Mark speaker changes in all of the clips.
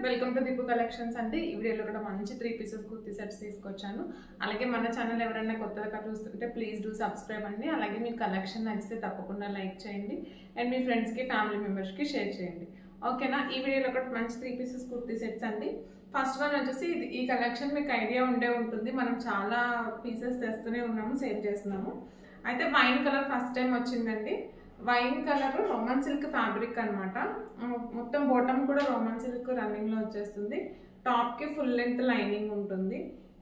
Speaker 1: Welcome to Deepu collections అండి. ఈ వీడియోలో కూడా మంచి 3 పీసెస్ కుర్తీ సెట్స్ తీసుకొచ్చాను. అలాగే మన ఛానల్ ఎవరైనా కొత్తగా చూస్తుంటే ప్లీజ్ డూ సబ్స్క్రైబ్ అండి. అలాగే మీకు కలెక్షన్ నచ్చితే తప్పకుండా లైక్ చేయండి అండ్ మీ ఫ్రెండ్స్కి ఫ్యామిలీ మెంబర్స్కి షేర్ చేయండి. ఓకేనా? ఈ వీడియోలో కూడా మంచి 3 పీసెస్ కుర్తీ సెట్స్ అండి. ఫస్ట్ వన్ వచ్చేసి ఈ కలెక్షన్ మీకు ఐడియా ఉంటుంది. మనం చాలా పీసెస్ తెస్తూనే ఉన్నాము, సేల్ చేస్తున్నాము. అయితే వైన్ కలర్ ఫస్ట్ టైం వచ్చిందండి. Wine colour Roman silk fabric అనమాట. మొత్తం బాటమ్ కూడా రోమన్ సిల్క్ రన్నింగ్ లో వచ్చేస్తుంది. టాప్ కి ఫుల్ లెంత్ లైనింగ్ ఉంటుంది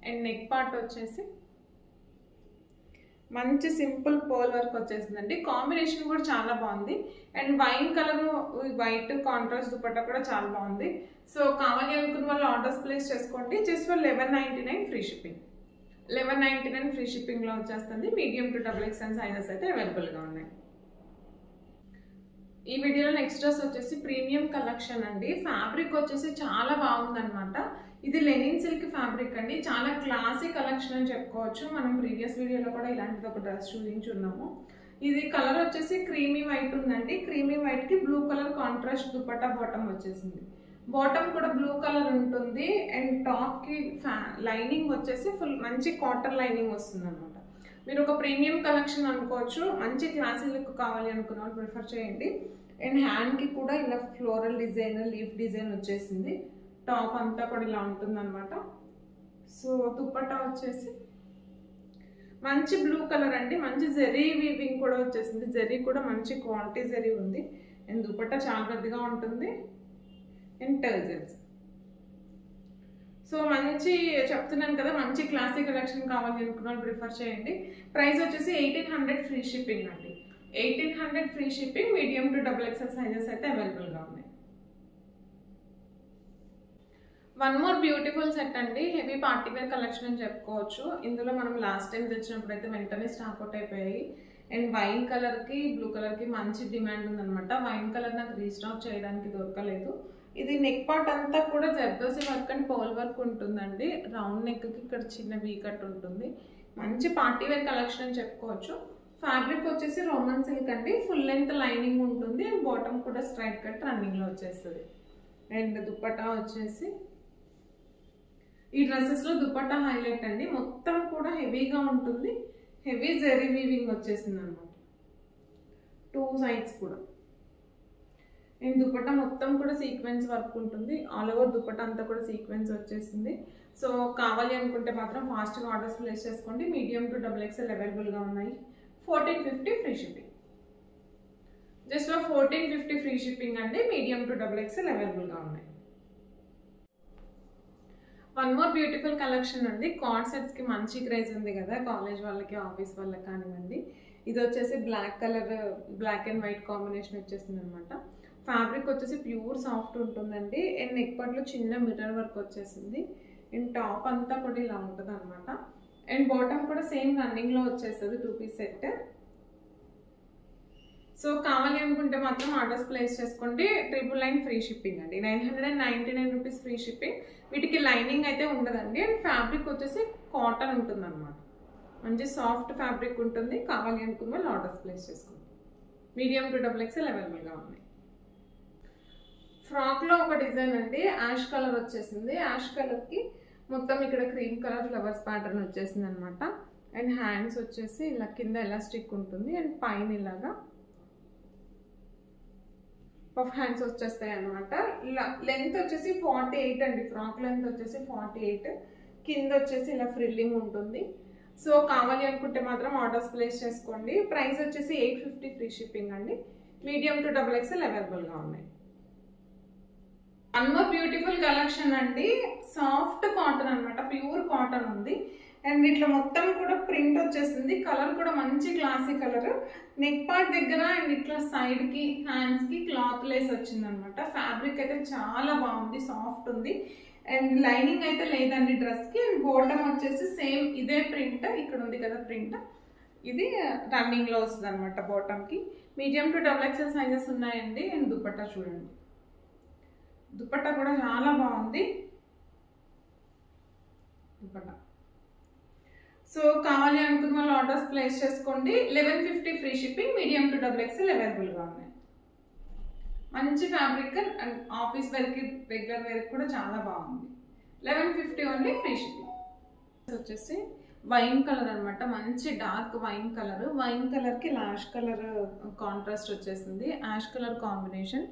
Speaker 1: అండ్ నెక్ పార్ట్ వచ్చేసి మంచి సింపుల్ పోల్ వర్క్ వచ్చేసిందండి. కాంబినేషన్ కూడా చాలా బాగుంది and wine colour white contrast dupatta కూడా చాలా బాగుంది. సో కావాలి అనుకున్న వాళ్ళు ఆర్డర్స్ ప్లేస్ చేసుకోండి. Just for 1199 free shipping. 1199 free shipping లో వచ్చేస్తుంది. మీడియం టు XXL సైజెస్ అయితే అవైలబుల్ గా ఉన్నాయి. ఈ వీడియోలో నెక్స్ట్ డ్రెస్ వచ్చేసి ప్రీమియం కలెక్షన్ అండి. ఫ్యాబ్రిక్ వచ్చేసి చాలా బాగుంది అనమాట. ఇది లెనిన్ సిల్క్ ఫ్యాబ్రిక్ అండి. చాలా క్లాసీ కలెక్షన్ అని చెప్పుకోవచ్చు. మనం ప్రీవియస్ వీడియోలో కూడా ఇలాంటిది ఒక డ్రెస్ చూపించున్నాము. ఇది కలర్ వచ్చేసి క్రీమీ వైట్ ఉందండి. క్రీమీ వైట్ కి blue colour contrast dupatta bottom వచ్చేసింది. బాటమ్ కూడా బ్లూ కలర్ ఉంటుంది అండ్ టాప్ కి లైనింగ్ వచ్చేసి ఫుల్ మంచి కాటన్ లైనింగ్ వస్తుంది అనమాట. మీరు ఒక ప్రీమియం కలెక్షన్ అనుకోవచ్చు. మంచి క్లాసీ లుక్ కావాలి అనుకున్న వాళ్ళు ప్రిఫర్ చేయండి. అండ్ హ్యాండ్ కి కూడా ఇలా ఫ్లోరల్ డిజైన్, లీఫ్ డిజైన్ వచ్చేసింది. టాప్ అంతా కూడా ఇలా ఉంటుంది అనమాట. సో దుపట్టా వచ్చేసి మంచి బ్లూ కలర్ అండి. మంచి జెరీ వీవింగ్ కూడా వచ్చేసింది. జెరీ కూడా మంచి క్వాలిటీ జెరీ ఉంది అండ్ దుపట్టా చాలా పెద్దగా ఉంటుంది అండ్ టర్జల్స్. సో మంచి చెప్తున్నాను కదా, మంచి క్లాసీ కలెక్షన్ కావాలి అనుకున్న వాళ్ళు ప్రిఫర్ చేయండి. ప్రైస్ వచ్చేసి 1800 ఫ్రీ షిప్పింగ్ అండి. 1800 free shipping. Medium to XXL sizes అయితే అవైలబుల్ గా ఉన్నాయి. వన్ మోర్ బ్యూటిఫుల్ సెట్ అండి. హెవీ పార్టీ వేర్ కలెక్షన్ అని చెప్పుకోవచ్చు. ఇందులో మనం లాస్ట్ టైం తెచ్చినప్పుడు అయితే వెంటనే స్టాక్ అవుట్ అయిపోయాయి. అండ్ వైన్ కలర్ కి బ్లూ కలర్ కి మంచి డిమాండ్ ఉందన్నమాట. వైన్ కలర్ నాకు రీస్టాక్ చేయడానికి దొరకలేదు. ఇది నెక్ పార్ట్ అంతా కూడా జర్దోసి వర్క్ అండ్ పోల్ వర్క్ ఉంటుందండి. రౌండ్ నెక్ కి ఇక్కడ చిన్న వీ కట్ ఉంటుంది. మంచి పార్టీ వేర్ కలెక్షన్ అని చెప్పుకోవచ్చు. ఫ్యాబ్రిక్ వచ్చేసి రోమన్ సిల్క్ అండి. ఫుల్ లెంత్ లైనింగ్ ఉంటుంది అండ్ బాటమ్ కూడా స్ట్రైట్ కట్ రన్నింగ్ లో వచ్చేస్తుంది. అండ్ దుపట్టా వచ్చేసి ఈ డ్రెస్సెస్ లో దుపట్టా హైలైట్ అండి. మొత్తం కూడా హెవీగా ఉంటుంది. హెవీ జెరీ వీవింగ్ వచ్చేసింది అనమాట. 2 సైడ్స్ కూడా. అండ్ దుపట్టా మొత్తం కూడా సీక్వెన్స్ వర్క్ ఉంటుంది. ఆల్ ఓవర్ దుపట్టా అంతా కూడా సీక్వెన్స్ వచ్చేసింది. సో కావాలి అనుకుంటే మాత్రం ఫాస్ట్గా ఆర్డర్స్ ప్లేస్ చేసుకోండి. మీడియం టు XXL అవైలబుల్గా ఉన్నాయి. 1450 free shipping. Just 1450 free shipping అండి. మీడియం టు XXL అవైలబుల్గా ఉన్నాయి. వన్ మోర్ బ్యూటిఫుల్ కలెక్షన్ అండి. కార్డ్ సెట్స్కి మంచి క్రేజ్ ఉంది కదా, కాలేజ్ వాళ్ళకి ఆఫీస్ వాళ్ళకి కానివ్వండి. ఇది వచ్చేసి black colour, black and white combination వచ్చేసింది అనమాట. ఫ్యాబ్రిక్ వచ్చేసి ప్యూర్ సాఫ్ట్ ఉంటుందండి. అండ్ నెక్ పార్ట్లో చిన్న మిర్రర్ వర్క్ వచ్చేసింది. అండ్ టాప్ అంతా కూడా ఇలా ఉంటుంది అనమాట. అండ్ బాటమ్ కూడా సేమ్ రన్నింగ్ లో వచ్చేస్తుంది. 2 పీస్ సెట్. సో కావాలి అనుకుంటే మాత్రం ఆర్డర్స్ ప్లేస్ చేసుకోండి. 999 ఫ్రీ షిప్పింగ్ అండి. 999 రూపీస్ ఫ్రీ షిప్పింగ్. వీటికి లైనింగ్ అయితే ఉండదండి. అండ్ ఫ్యాబ్రిక్ వచ్చేసి కాటన్ ఉంటుంది అనమాట. మంచి సాఫ్ట్ ఫ్యాబ్రిక్ ఉంటుంది. కావాలి అనుకున్న వాళ్ళు ఆర్డర్స్ ప్లేస్ చేసుకోండి. మీడియం టు XXL అవైలబుల్గా ఉన్నాయి. ఫ్రాక్ లో ఒక డిజైన్ అండి. యాష్ కలర్ వచ్చేసింది. యాష్ కలర్ కి మొత్తం ఇక్కడ క్రీమ్ కలర్ ఫ్లవర్స్ ప్యాటర్న్ వచ్చేసింది అనమాట. అండ్ హ్యాండ్స్ వచ్చేసి ఇలా కింద ఎలాస్టిక్ ఉంటుంది అండ్ పైన ఇలాగా పఫ్ హ్యాండ్స్ వచ్చేస్తాయి అనమాట. ఇలా లెంత్ వచ్చేసి 48 అండి. ఫ్రాక్ లెంత్ వచ్చేసి 48. కింద వచ్చేసి ఇలా ఫ్రిల్లింగ్ ఉంటుంది. సో కావాలి అనుకుంటే మాత్రం ఆర్డర్స్ ప్లేస్ చేసుకోండి. ప్రైస్ వచ్చేసి 850 ఫ్రీ షిప్పింగ్ అండి. మీడియం టు XXL అవైలబుల్గా ఉన్నాయి. వన్ మోర్ బ్యూటిఫుల్ కలెక్షన్ అండి. సాఫ్ట్ కాటన్ అనమాట. ప్యూర్ కాటన్ ఉంది అండ్ ఇట్లా మొత్తం కూడా ప్రింట్ వచ్చేసింది. కలర్ కూడా మంచి క్లాసీ కలర్. నెక్ పార్ట్ దగ్గర అండ్ ఇట్లా సైడ్ కి హ్యాండ్స్ కి క్లాత్ లేస్ వచ్చింది అనమాట. ఫ్యాబ్రిక్ అయితే చాలా బాగుంది, సాఫ్ట్ ఉంది. అండ్ లైనింగ్ అయితే లేదండి డ్రెస్ కి. అండ్ బాటమ్ వచ్చేసి సేమ్ ఇదే ప్రింట్. ఇక్కడ ఉంది కదా ప్రింట్, ఇది రన్నింగ్ లో వస్తుంది అనమాట. బాటమ్ కి మీడియం టు XXL సైజెస్ ఉన్నాయండి. అండ్ దుపట్టా చూడండి, దుపట్టా కూడా చాలా బాగుంది దుపట్టా. సో కావాలి అనుకున్న వాళ్ళు ఆర్డర్స్ ప్లేస్ చేసుకోండి. 1150 free shipping. Medium to XXL అవైలబుల్గా ఉన్నాయి. మంచి ఫ్యాబ్రిక్ అండ్ ఆఫీస్ వేర్కి రెగ్యులర్ వేర్కి కూడా చాలా బాగుంది. 1150 ఓన్లీ, ఫ్రీ షిప్పింగ్. వచ్చేసి వైన్ కలర్ అనమాట, మంచి డార్క్ వైన్ కలర్. వైన్ కలర్కి యాష్ కలర్ కాంట్రాస్ట్ వచ్చేసింది, ash colour combination.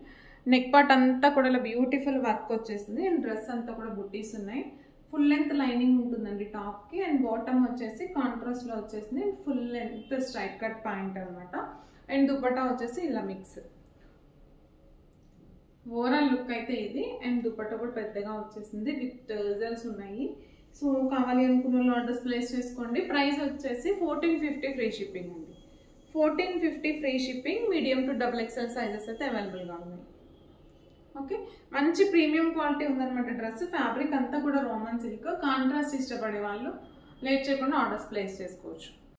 Speaker 1: Neck part అంతా కూడా ఇలా బ్యూటిఫుల్ వర్క్ వచ్చేసింది అండ్ డ్రెస్ అంతా కూడా బుట్టీస్ ఉన్నాయి. ఫుల్ లెంత్ లైనింగ్ ఉంటుందండి టాప్కి అండ్ బాటమ్ వచ్చేసి కాంట్రాస్ట్లో వచ్చేసింది. Full length straight cut pant అనమాట అండ్ దుపట్టా వచ్చేసి ఇలా మిక్స్. ఓవరాల్ లుక్ అయితే ఇది అండ్ దుపట్టా కూడా పెద్దగా వచ్చేసింది విత్ టర్జల్స్ ఉన్నాయి. సో కావాలి అనుకున్న వాళ్ళు ఆర్డర్స్ ప్లేస్ చేసుకోండి. ప్రైస్ వచ్చేసి 1450 ఫ్రీ షిప్పింగ్ అండి. 1450 free shipping. Medium to XXL sizes అయితే అవైలబుల్గా ఉన్నాయి. ఓకే, మంచి ప్రీమియం క్వాలిటీ ఉందన్నమాట డ్రెస్. ఫ్యాబ్రిక్ అంతా కూడా రోమన్ సిల్క్. కాంట్రాస్ట్ ఇష్టపడే వాళ్ళు లేట్ చేయకుండా ఆర్డర్స్ ప్లేస్ చేసుకోవచ్చు.